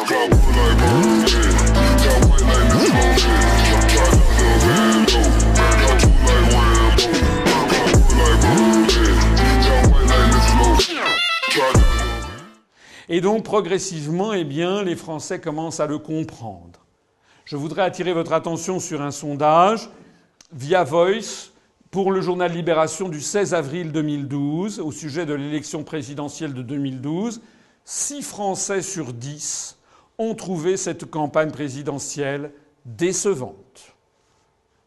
Et donc, progressivement, eh bien, les Français commencent à le comprendre. Je voudrais attirer votre attention sur un sondage via Voice pour le journal Libération du 16 avril 2012 au sujet de l'élection présidentielle de 2012. 6 Français sur 10 ont trouvé cette campagne présidentielle décevante.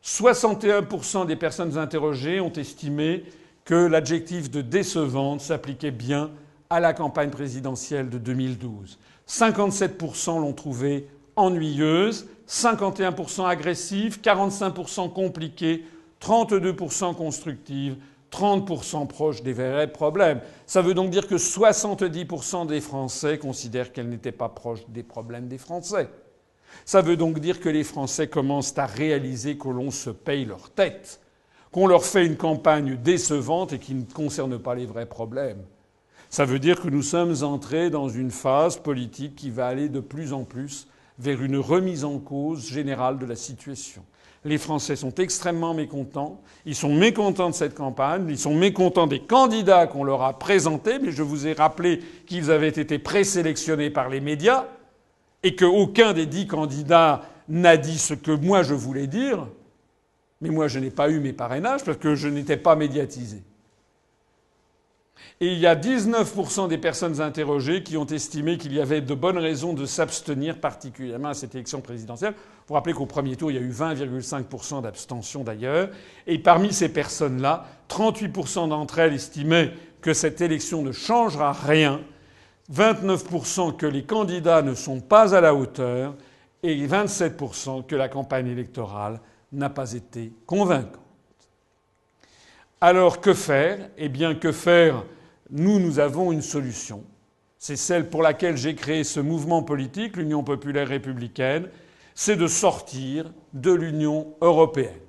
61% des personnes interrogées ont estimé que l'adjectif de décevante s'appliquait bien à la campagne présidentielle de 2012. 57% l'ont trouvée ennuyeuse, 51% agressive, 45% compliquée, 32% constructive, 30% proche des vrais problèmes. Ça veut donc dire que 70% des Français considèrent qu'elle n'était pas proche des problèmes des Français. Ça veut donc dire que les Français commencent à réaliser que l'on se paye leur tête, qu'on leur fait une campagne décevante et qui ne concerne pas les vrais problèmes. Ça veut dire que nous sommes entrés dans une phase politique qui va aller de plus en plus vers une remise en cause générale de la situation. Les Français sont extrêmement mécontents. Ils sont mécontents de cette campagne. Ils sont mécontents des candidats qu'on leur a présentés. Mais je vous ai rappelé qu'ils avaient été présélectionnés par les médias et qu'aucun des 10 candidats n'a dit ce que moi je voulais dire. Mais moi, je n'ai pas eu mes parrainages parce que je n'étais pas médiatisé. Et il y a 19% des personnes interrogées qui ont estimé qu'il y avait de bonnes raisons de s'abstenir particulièrement à cette élection présidentielle. Vous vous rappelez qu'au premier tour, il y a eu 20,5% d'abstention d'ailleurs. Et parmi ces personnes-là, 38% d'entre elles estimaient que cette élection ne changera rien, 29% que les candidats ne sont pas à la hauteur et 27% que la campagne électorale n'a pas été convaincante. Alors que faire ? Eh bien, que faire ? Nous avons une solution. C'est celle pour laquelle j'ai créé ce mouvement politique, l'Union populaire républicaine. C'est de sortir de l'Union européenne.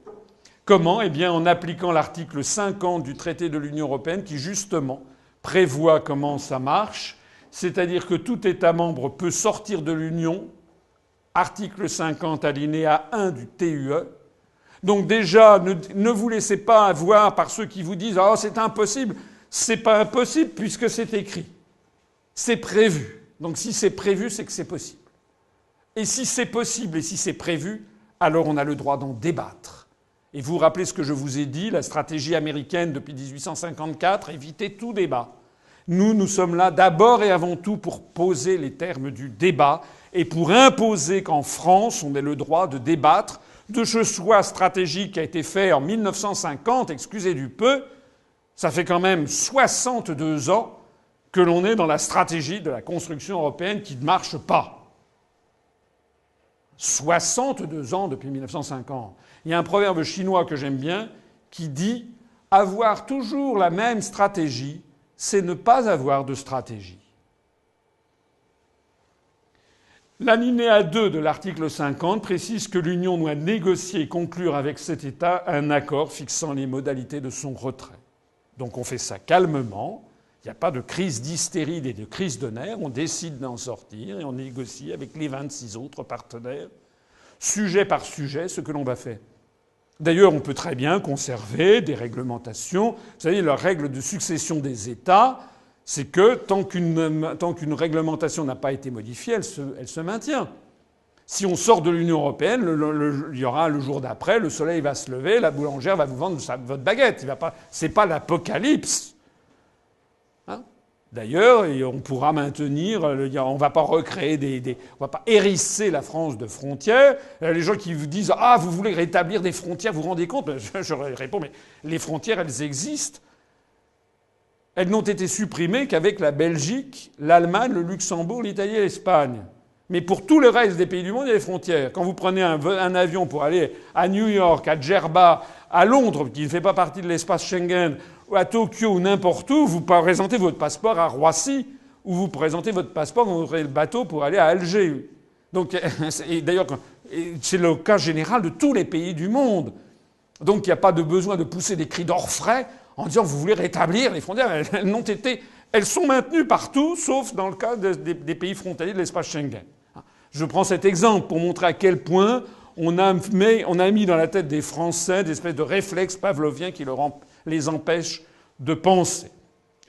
Comment ? Eh bien, en appliquant l'article 50 du traité de l'Union européenne qui, justement, prévoit comment ça marche. C'est-à-dire que tout État membre peut sortir de l'Union. Article 50, alinéa 1 du TUE. Donc déjà, ne vous laissez pas avoir par ceux qui vous disent « Ah, c'est impossible ». C'est pas impossible puisque c'est écrit. C'est prévu. Donc si c'est prévu, c'est que c'est possible. Et si c'est possible et si c'est prévu, alors on a le droit d'en débattre. Et vous vous rappelez ce que je vous ai dit, la stratégie américaine depuis 1854, éviter tout débat. Nous sommes là d'abord et avant tout pour poser les termes du débat et pour imposer qu'en France, on ait le droit de débattre de ce choix stratégique qui a été fait en 1950, excusez du peu. Ça fait quand même 62 ans que l'on est dans la stratégie de la construction européenne qui ne marche pas. 62 ans depuis 1950. Il y a un proverbe chinois que j'aime bien qui dit « Avoir toujours la même stratégie, c'est ne pas avoir de stratégie ». L'alinéa 2 de l'article 50 précise que l'Union doit négocier et conclure avec cet État un accord fixant les modalités de son retrait. Donc on fait ça calmement, il n'y a pas de crise d'hystérie et de crise de nerfs, on décide d'en sortir et on négocie avec les 26 autres partenaires, sujet par sujet, ce que l'on va faire. D'ailleurs, on peut très bien conserver des réglementations. Vous savez, la règle de succession des États, c'est que tant qu'une réglementation n'a pas été modifiée, elle se maintient. Si on sort de l'Union européenne, il y aura le jour d'après, le soleil va se lever, la boulangère va vous vendre votre baguette. C'est pas l'apocalypse. Hein ? D'ailleurs, on pourra maintenir, on va pas recréer on va pas hérisser la France de frontières. Les gens qui vous disent « Ah, vous voulez rétablir des frontières, vous vous rendez compte ?» Je réponds « Mais les frontières, elles existent. Elles n'ont été supprimées qu'avec la Belgique, l'Allemagne, le Luxembourg, l'Italie et l'Espagne. Mais pour tout le reste des pays du monde, il y a des frontières. Quand vous prenez un avion pour aller à New York, à Djerba, à Londres, qui ne fait pas partie de l'espace Schengen, ou à Tokyo ou n'importe où, vous présentez votre passeport à Roissy, ou vous présentez votre passeport quand vous prenez le bateau pour aller à Alger. Donc, et d'ailleurs, c'est le cas général de tous les pays du monde. Donc il n'y a pas de besoin de pousser des cris d'orfraie en disant vous voulez rétablir les frontières. Elles sont maintenues partout, sauf dans le cas des pays frontaliers de l'espace Schengen. Je prends cet exemple pour montrer à quel point on a mis dans la tête des Français des espèces de réflexes pavloviens qui les empêchent de penser.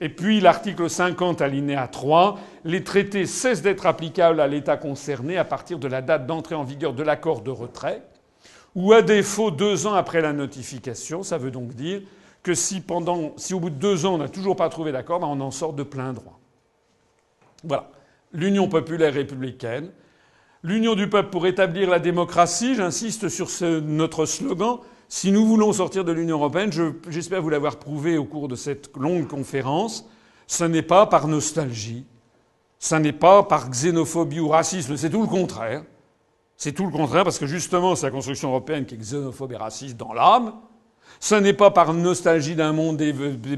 Et puis l'article 50, alinéa 3, les traités cessent d'être applicables à l'État concerné à partir de la date d'entrée en vigueur de l'accord de retrait, ou à défaut 2 ans après la notification. Ça veut donc dire que si au bout de 2 ans on n'a toujours pas trouvé d'accord, on en sort de plein droit. Voilà. L'Union populaire républicaine. L'union du peuple pour établir la démocratie, j'insiste sur notre slogan. Si nous voulons sortir de l'Union européenne, j'espère vous l'avoir prouvé au cours de cette longue conférence, ce n'est pas par nostalgie, ce n'est pas par xénophobie ou racisme, c'est tout le contraire. C'est tout le contraire parce que justement c'est la construction européenne qui est xénophobe et raciste dans l'âme. Ce n'est pas par nostalgie d'un monde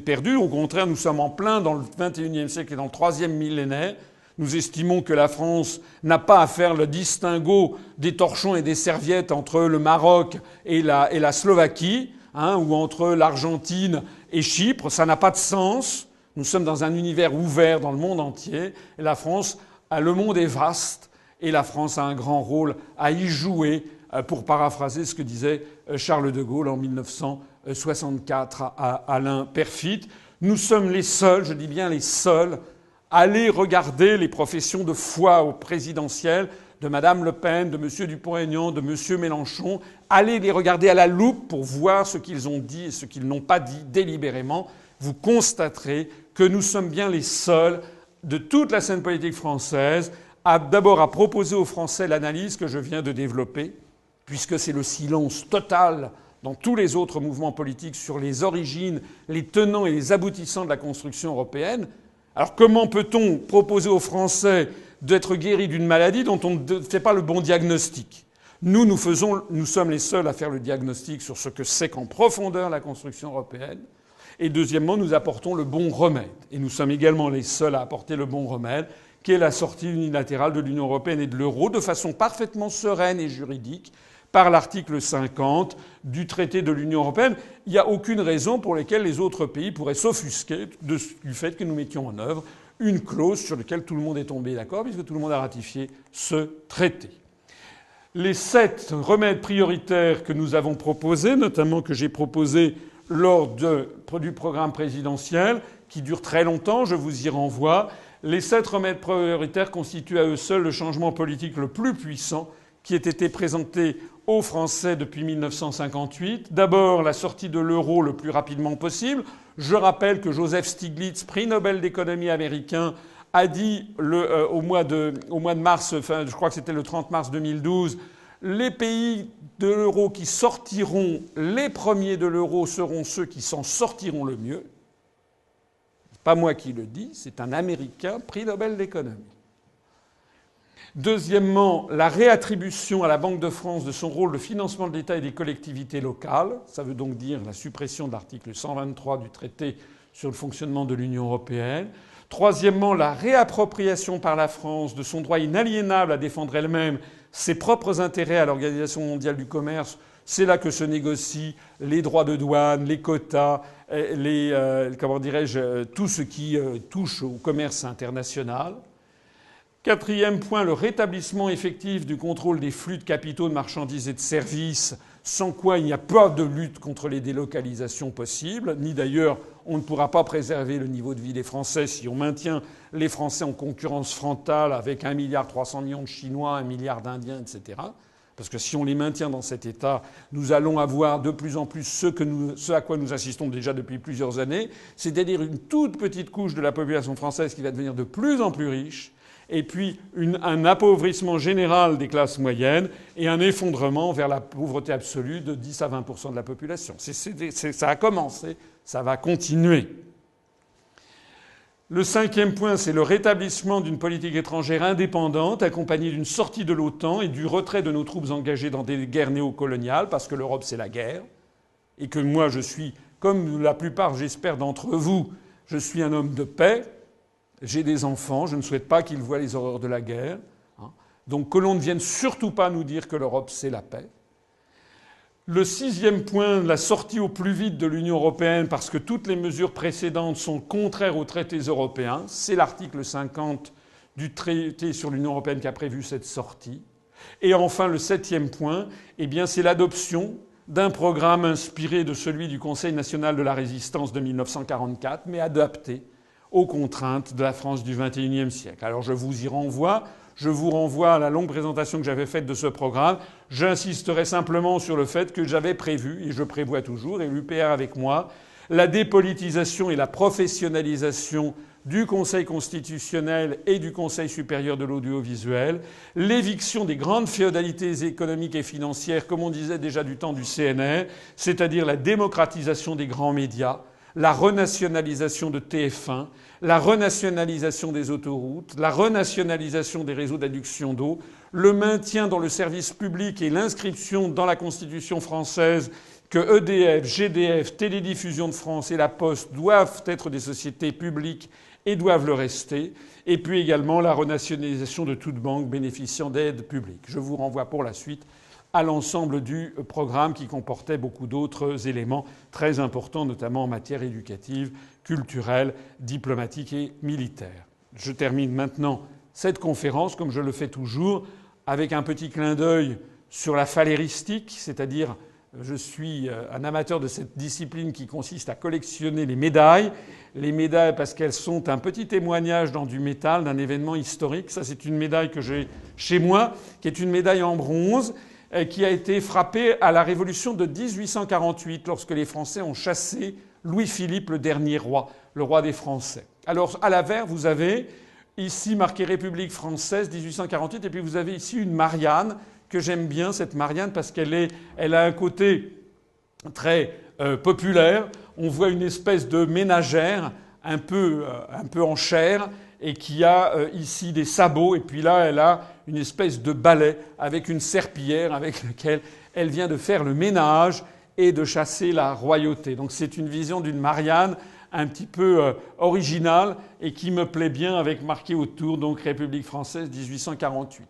perdu, au contraire nous sommes en plein dans le XXIe siècle et dans le 3e millénaire. Nous estimons que la France n'a pas à faire le distinguo des torchons et des serviettes entre le Maroc et la Slovaquie, ou entre l'Argentine et Chypre. Ça n'a pas de sens. Nous sommes dans un univers ouvert dans le monde entier. Et le monde est vaste. Et la France a un grand rôle à y jouer, pour paraphraser ce que disait Charles de Gaulle en 1964 à Alain Peyrefitte. Nous sommes les seuls, je dis bien les seuls, allez regarder les professions de foi au présidentiel de Mme Le Pen, de M. Dupont-Aignan, de M. Mélenchon. Allez les regarder à la loupe pour voir ce qu'ils ont dit et ce qu'ils n'ont pas dit délibérément. Vous constaterez que nous sommes bien les seuls de toute la scène politique française d'abord à proposer aux Français l'analyse que je viens de développer, puisque c'est le silence total dans tous les autres mouvements politiques sur les origines, les tenants et les aboutissants de la construction européenne. Alors comment peut-on proposer aux Français d'être guéris d'une maladie dont on ne fait pas le bon diagnostic ? Nous sommes les seuls à faire le diagnostic sur ce que c'est qu'en profondeur la construction européenne. Et deuxièmement, nous apportons le bon remède. Et nous sommes également les seuls à apporter le bon remède, qui est la sortie unilatérale de l'Union européenne et de l'euro de façon parfaitement sereine et juridique par l'article 50 du traité de l'Union européenne. Il n'y a aucune raison pour laquelle les autres pays pourraient s'offusquer du fait que nous mettions en œuvre une clause sur laquelle tout le monde est tombé d'accord, puisque tout le monde a ratifié ce traité. Les 7 remèdes prioritaires que nous avons proposés, notamment que j'ai proposés lors du programme présidentiel, qui dure très longtemps, je vous y renvoie. Les 7 remèdes prioritaires constituent à eux seuls le changement politique le plus puissant qui ait été présenté aux Français depuis 1958. D'abord, la sortie de l'euro le plus rapidement possible. Je rappelle que Joseph Stiglitz, prix Nobel d'économie américain, a dit au mois de mars, je crois que c'était le 30 mars 2012, les pays de l'euro qui sortiront, les premiers de l'euro seront ceux qui s'en sortiront le mieux. C'est pas moi qui le dis, c'est un Américain, prix Nobel d'économie. Deuxièmement, la réattribution à la Banque de France de son rôle de financement de l'État et des collectivités locales. Ça veut donc dire la suppression de l'article 123 du traité sur le fonctionnement de l'Union européenne. Troisièmement, la réappropriation par la France de son droit inaliénable à défendre elle-même ses propres intérêts à l'Organisation mondiale du commerce. C'est là que se négocient les droits de douane, les quotas, tout ce qui touche au commerce international. Quatrième point, le rétablissement effectif du contrôle des flux de capitaux, de marchandises et de services, sans quoi il n'y a pas de lutte contre les délocalisations possibles, ni d'ailleurs on ne pourra pas préserver le niveau de vie des Français si on maintient les Français en concurrence frontale avec 1,3 milliard de Chinois, 1 milliard d'Indiens, etc. Parce que si on les maintient dans cet état, nous allons avoir de plus en plus ce à quoi nous assistons déjà depuis plusieurs années, c'est-à-dire une toute petite couche de la population française qui va devenir de plus en plus riche, et puis un appauvrissement général des classes moyennes et un effondrement vers la pauvreté absolue de 10 à 20% de la population. Ça a commencé, ça va continuer. Le cinquième point, c'est le rétablissement d'une politique étrangère indépendante, accompagnée d'une sortie de l'OTAN et du retrait de nos troupes engagées dans des guerres néocoloniales, parce que l'Europe, c'est la guerre, et que moi, je suis, comme la plupart, j'espère, d'entre vous, je suis un homme de paix. J'ai des enfants, je ne souhaite pas qu'ils voient les horreurs de la guerre. Donc que l'on ne vienne surtout pas nous dire que l'Europe, c'est la paix. Le sixième point, la sortie au plus vite de l'Union européenne, parce que toutes les mesures précédentes sont contraires aux traités européens, c'est l'article 50 du traité sur l'Union européenne qui a prévu cette sortie. Et enfin, le 7e point, eh bien, c'est l'adoption d'un programme inspiré de celui du Conseil national de la résistance de 1944, mais adapté aux contraintes de la France du XXIe siècle. Alors je vous y renvoie. Je vous renvoie à la longue présentation que j'avais faite de ce programme. J'insisterai simplement sur le fait que j'avais prévu, et je prévois toujours, et l'UPR avec moi, la dépolitisation et la professionnalisation du Conseil constitutionnel et du Conseil supérieur de l'audiovisuel, l'éviction des grandes féodalités économiques et financières, comme on disait déjà du temps du CNR, c'est-à-dire la démocratisation des grands médias, la renationalisation de TF1, la renationalisation des autoroutes, la renationalisation des réseaux d'adduction d'eau, le maintien dans le service public et l'inscription dans la Constitution française que EDF, GDF, Télédiffusion de France et La Poste doivent être des sociétés publiques et doivent le rester, et puis également la renationalisation de toute banque bénéficiant d'aides publiques. Je vous renvoie pour la suite à l'ensemble du programme qui comportait beaucoup d'autres éléments très importants, notamment en matière éducative, culturelle, diplomatique et militaire. Je termine maintenant cette conférence, comme je le fais toujours, avec un petit clin d'œil sur la phaléristique, c'est-à-dire je suis un amateur de cette discipline qui consiste à collectionner les médailles. Les médailles parce qu'elles sont un petit témoignage dans du métal d'un événement historique. Ça, c'est une médaille que j'ai chez moi, qui est une médaille en bronze, qui a été frappée à la Révolution de 1848, lorsque les Français ont chassé Louis-Philippe, le dernier roi, le roi des Français. Alors, à l'avers, vous avez ici marqué République française 1848, et puis vous avez ici une Marianne, que j'aime bien, cette Marianne, parce qu'elle a un côté très populaire. On voit une espèce de ménagère un peu en chair et qui a ici des sabots. Et puis là, elle a une espèce de balai avec une serpillière avec laquelle elle vient de faire le ménage et de chasser la royauté. Donc c'est une vision d'une Marianne un petit peu originale et qui me plaît bien, avec marqué autour donc République française 1848.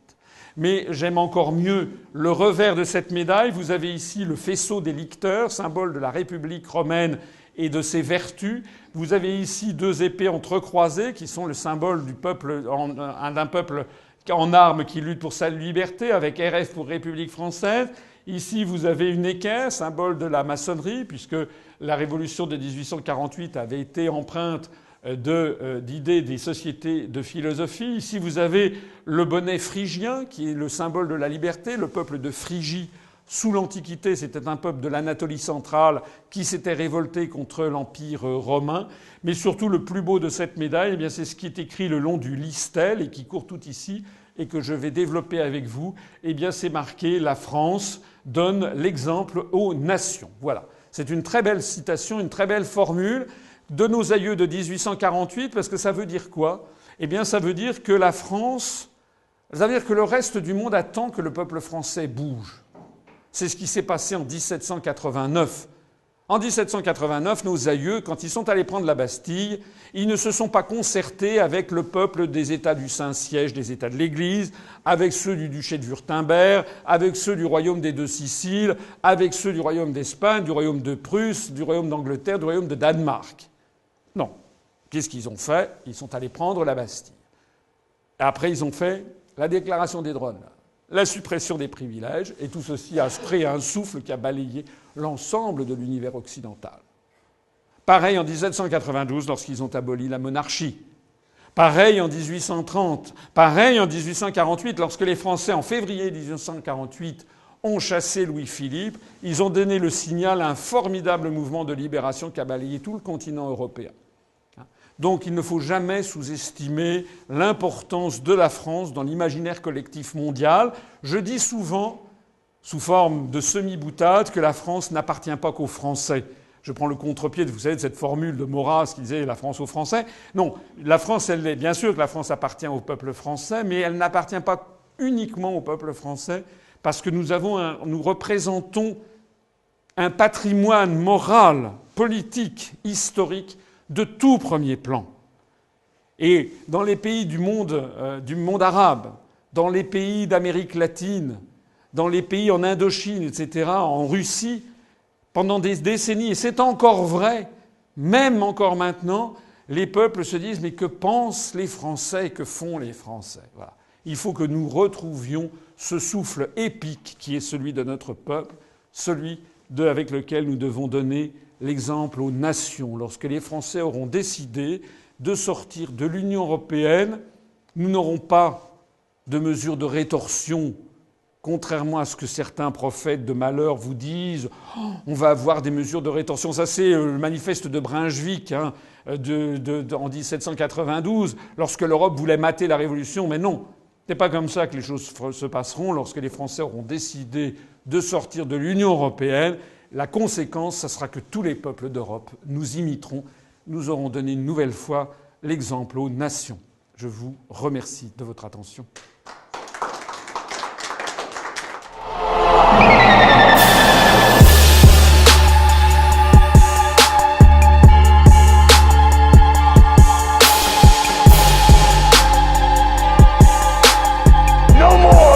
Mais j'aime encore mieux le revers de cette médaille. Vous avez ici le faisceau des licteurs, symbole de la République romaine et de ses vertus. Vous avez ici deux épées entrecroisées qui sont le symbole du peuple, d'un peuple en armes qui lutte pour sa liberté, avec RF pour République française. Ici, vous avez une équerre, symbole de la maçonnerie, puisque la révolution de 1848 avait été empreinte d'idées des sociétés de philosophie. Ici, vous avez le bonnet phrygien, qui est le symbole de la liberté. Le peuple de Phrygie, sous l'Antiquité, c'était un peuple de l'Anatolie centrale qui s'était révolté contre l'Empire romain. Mais surtout, le plus beau de cette médaille, eh bien, c'est ce qui est écrit le long du listel et qui court tout ici et que je vais développer avec vous. Eh bien, c'est marqué « La France donne l'exemple aux nations ». Voilà. C'est une très belle citation, une très belle formule de nos aïeux de 1848, parce que ça veut dire quoi ? Eh bien, ça veut dire que la France, ça veut dire que le reste du monde attend que le peuple français bouge. C'est ce qui s'est passé en 1789. En 1789, nos aïeux, quand ils sont allés prendre la Bastille, ils ne se sont pas concertés avec le peuple des États du Saint-Siège, des États de l'Église, avec ceux du duché de Wurtemberg, avec ceux du royaume des deux Siciles, avec ceux du royaume d'Espagne, du royaume de Prusse, du royaume d'Angleterre, du royaume de Danemark. Non. Qu'est-ce qu'ils ont fait ? Ils sont allés prendre la Bastille. Après, ils ont fait la déclaration des droits de l'homme, la suppression des privilèges, et tout ceci a créé un souffle qui a balayé l'ensemble de l'univers occidental. Pareil en 1792, lorsqu'ils ont aboli la monarchie. Pareil en 1830. Pareil en 1848, lorsque les Français, en février 1848, ont chassé Louis-Philippe. Ils ont donné le signal à un formidable mouvement de libération qui a balayé tout le continent européen. Donc il ne faut jamais sous-estimer l'importance de la France dans l'imaginaire collectif mondial. Je dis souvent, sous forme de semi-boutade, que la France n'appartient pas qu'aux Français. Je prends le contre-pied, vous savez, de cette formule de Maurras qui disait « la France aux Français ». Non, la France, elle est bien sûr que la France appartient au peuple français, mais elle n'appartient pas uniquement au peuple français, parce que nous représentons un patrimoine moral, politique, historique, de tout premier plan. Et dans les pays du monde arabe, dans les pays d'Amérique latine, dans les pays en Indochine, etc., en Russie, pendant des décennies, et c'est encore vrai, même encore maintenant, les peuples se disent « mais que pensent les Français, que font les Français ?» Voilà. Il faut que nous retrouvions ce souffle épique qui est celui de notre peuple, celui avec lequel nous devons donner l'exemple aux nations. Lorsque les Français auront décidé de sortir de l'Union européenne, nous n'aurons pas de mesures de rétorsion, contrairement à ce que certains prophètes de malheur vous disent. On va avoir des mesures de rétorsion. Ça, c'est le manifeste de Brunswick en 1792, lorsque l'Europe voulait mater la Révolution. Mais non, c'est pas comme ça que les choses se passeront. Lorsque les Français auront décidé de sortir de l'Union européenne, la conséquence, ça sera que tous les peuples d'Europe nous imiteront. Nous aurons donné une nouvelle fois l'exemple aux nations. Je vous remercie de votre attention. No more!